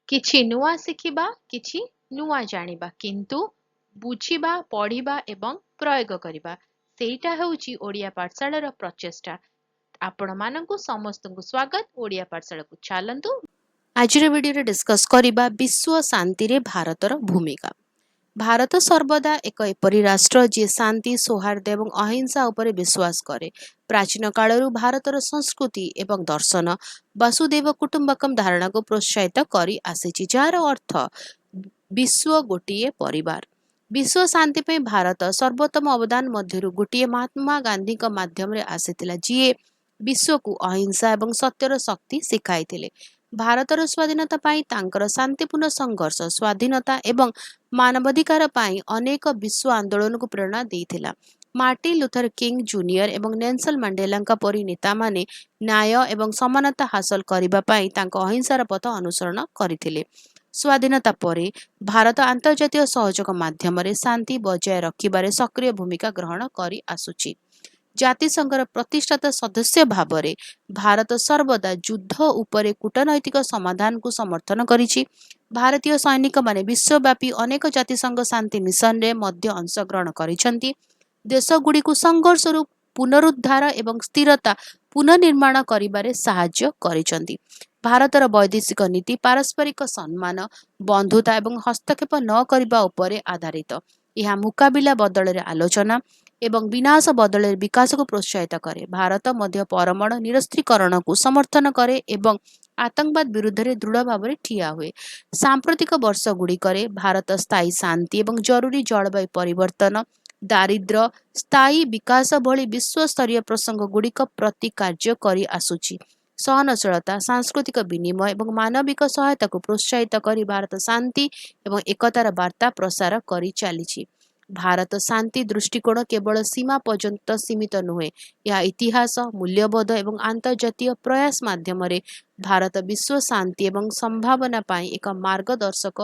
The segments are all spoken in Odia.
କିଛି ନୂଆ ଶିଖିବା, କିଛି ନୂଆ ଜାଣିବା, କିନ୍ତୁ ବୁଝିବା, ପଢିବା ଏବଂ ପ୍ରୟୋଗ କରିବା ସେଇଟା ହେଉଛି ଓଡ଼ିଆ ପାଠଶାଳାର ପ୍ରଚେଷ୍ଟା। ଆପଣମାନଙ୍କୁ ସମସ୍ତଙ୍କୁ ସ୍ୱାଗତ ଓଡ଼ିଆ ପାଠଶାଳାକୁ। ଚାଲନ୍ତୁ ଆଜିର ଭିଡ଼ିଓରେ ଡିସ୍କସ୍ କରିବା ବିଶ୍ୱ ଶାନ୍ତିରେ ଭାରତର ଭୂମିକା। ଭାରତ ସର୍ବଦା ଏକ ଏପରି ରାଷ୍ଟ୍ର ଯିଏ ଶାନ୍ତି, ସୌହାର୍ଦ୍ଦ୍ୟ ଏବଂ ଅହିଂସା ଉପରେ ବିଶ୍ୱାସ କରେ। ପ୍ରାଚୀନ କାଳରୁ ଭାରତର ସଂସ୍କୃତି ଏବଂ ଦର୍ଶନ ବସୁଦେବ କୁଟୁମ୍ବକମ୍ ଧାରଣାକୁ ପ୍ରୋତ୍ସାହିତ କରି ଆସିଛି, ଯାହାର ଅର୍ଥ ବିଶ୍ୱ ଗୋଟିଏ ପରିବାର। ବିଶ୍ୱ ଶାନ୍ତି ପାଇଁ ଭାରତ ସର୍ବୋତ୍ତମ ଅବଦାନ ମଧ୍ୟରୁ ଗୋଟିଏ ମହାତ୍ମା ଗାନ୍ଧୀଙ୍କ ମାଧ୍ୟମରେ ଆସିଥିଲା, ଯିଏ ବିଶ୍ୱକୁ ଅହିଂସା ଏବଂ ସତ୍ୟର ଶକ୍ତି ଶିଖାଇଥିଲେ। ଭାରତର ସ୍ୱାଧୀନତା ପାଇଁ ତାଙ୍କର ଶାନ୍ତିପୂର୍ଣ୍ଣ ସଂଘର୍ଷ ସ୍ୱାଧୀନତା ଏବଂ ମାନବାଧିକାର ପାଇଁ ଅନେକ ବିଶ୍ୱ ଆନ୍ଦୋଳନକୁ ପ୍ରେରଣା ଦେଇଥିଲା। ମାର୍ଟିନ୍ ଲୁଥର କିଙ୍ଗ ଜୁନିୟର ଏବଂ ନେଲସନ ମଣ୍ଡେଲାଙ୍କ ପରି ନେତାମାନେ ନ୍ୟାୟ ଏବଂ ସମାନତା ହାସଲ କରିବା ପାଇଁ ତାଙ୍କ ଅହିଂସାର ପଥ ଅନୁସରଣ କରିଥିଲେ। ସ୍ୱାଧୀନତା ପରେ ଭାରତ ଆନ୍ତର୍ଜାତୀୟ ସହଯୋଗ ମାଧ୍ୟମରେ ଶାନ୍ତି ବଜାୟ ରଖିବାରେ ସକ୍ରିୟ ଭୂମିକା ଗ୍ରହଣ କରି ଆସୁଛି। ଜାତିସଂଘର ପ୍ରତିଷ୍ଠାତା ସଦସ୍ୟ ଭାବରେ ଭାରତ ସର୍ବଦା ଯୁଦ୍ଧ ଉପରେ କୂଟନୈତିକ ସମାଧାନକୁ ସମର୍ଥନ କରିଛି। ଭାରତୀୟ ସୈନିକମାନେ ବିଶ୍ୱବ୍ୟାପୀ ଅନେକ ଜାତିସଂଘ ଶାନ୍ତି ମିଶନରେ ମଧ୍ୟ ଅଂଶଗ୍ରହଣ କରିଛନ୍ତି। ଦେଶଗୁଡ଼ିକୁ ସଂଘର୍ଷରୁ ପୁନରୁଦ୍ଧାର ଏବଂ ସ୍ଥିରତା ପୁନର୍ନିର୍ମାଣ କରିବାରେ ସାହାଯ୍ୟ କରିଛନ୍ତି। ଭାରତର ବୈଦେଶିକ ନୀତି ପାରସ୍ପରିକ ସମ୍ମାନ, ବନ୍ଧୁତା ଏବଂ ହସ୍ତକ୍ଷେପ ନ କରିବା ଉପରେ ଆଧାରିତ। ଏହା ମୁକାବିଲା ବଦଳରେ ଆଲୋଚନା ଏବଂ ବିନାଶ ବଦଳରେ ବିକାଶକୁ ପ୍ରୋତ୍ସାହିତ କରେ। ଭାରତ ମଧ୍ୟ ପରମାଣୁ ନିରସ୍ତ୍ରୀକରଣକୁ ସମର୍ଥନ କରେ ଏବଂ ଆତଙ୍କବାଦ ବିରୁଦ୍ଧରେ ଦୃଢ଼ ଭାବରେ ଠିଆ ହୁଏ। ସାମ୍ପ୍ରତିକ ବର୍ଷଗୁଡ଼ିକରେ ଭାରତ ସ୍ଥାୟୀ ଶାନ୍ତି ଏବଂ ଜରୁରୀ ଜଳବାୟୁ ପରିବର୍ତ୍ତନ, ଦାରିଦ୍ର୍ୟ, ସ୍ଥାୟୀ ବିକାଶ ଭଳି ବିଶ୍ୱସ୍ତରୀୟ ପ୍ରସଙ୍ଗଗୁଡ଼ିକ ପ୍ରତି କାର୍ଯ୍ୟ କରି ଆସୁଛି। ସହନଶୀଳତା, ସାଂସ୍କୃତିକ ବିନିମୟ ଏବଂ ମାନବିକ ସହାୟତାକୁ ପ୍ରୋତ୍ସାହିତ କରି ଭାରତ ଶାନ୍ତି ଏବଂ ଏକତାର ବାର୍ତ୍ତା ପ୍ରସାର କରି ଚାଲିଛି। ଭାରତ ଶାନ୍ତି ଦୃଷ୍ଟିକୋଣ କେବଳ ସୀମା ପର୍ଯ୍ୟନ୍ତ ସୀମିତ ନୁହେଁ, ଏହା ଇତିହାସ, ମୂଲ୍ୟବୋଧ ଏବଂ ଆନ୍ତର୍ଜାତୀୟ ପ୍ରୟାସ ମାଧ୍ୟମରେ ଭାରତ ବିଶ୍ୱ ଶାନ୍ତି ଏବଂ ସମ୍ଭାବନା ପାଇଁ ଏକ ମାର୍ଗଦର୍ଶକ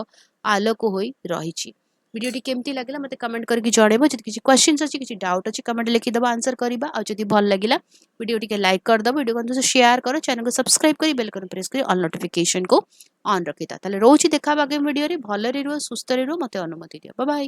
ଆଲୋକ ହୋଇ ରହିଛି। ଭିଡ଼ିଓଟି କେମିତି ଲାଗିଲା ମୋତେ କମେଣ୍ଟ କରିକି ଜଣାଇବ। ଯଦି କିଛି କ୍ୱେଶ୍ଚିନ୍ସ ଅଛି, କିଛି ଡାଉଟ୍ ଅଛି, କମେଣ୍ଟ ଲେଖିଦେବ, ଆନ୍ସର କରିବା। ଆଉ ଯଦି ଭଲ ଲାଗିଲା ଭିଡ଼ିଓ ଟିକେ ଲାଇକ୍ କରିଦେବ, ଭିଡ଼ିଓ କନ୍ତୁ ସେୟାର କର, ଚ୍ୟାନେଲକୁ ସବସ୍କ୍ରାଇବ କରି ବେଲ୍ ଆଇକନ୍ ପ୍ରେସ୍ କରି ଅଲ୍ ନୋଟିଫିକେସନକୁ ଅନ୍ ରଖିଥା। ତାହେଲେ ରହୁଛି, ଦେଖା ହବା ଆଗାମୀ ଭିଡ଼ିଓରେ। ଭଲରେ ରୁହ, ସୁସ୍ଥରେ ରୁହ, ମୋତେ ଅନୁମତି ଦିଅ। Bye bye.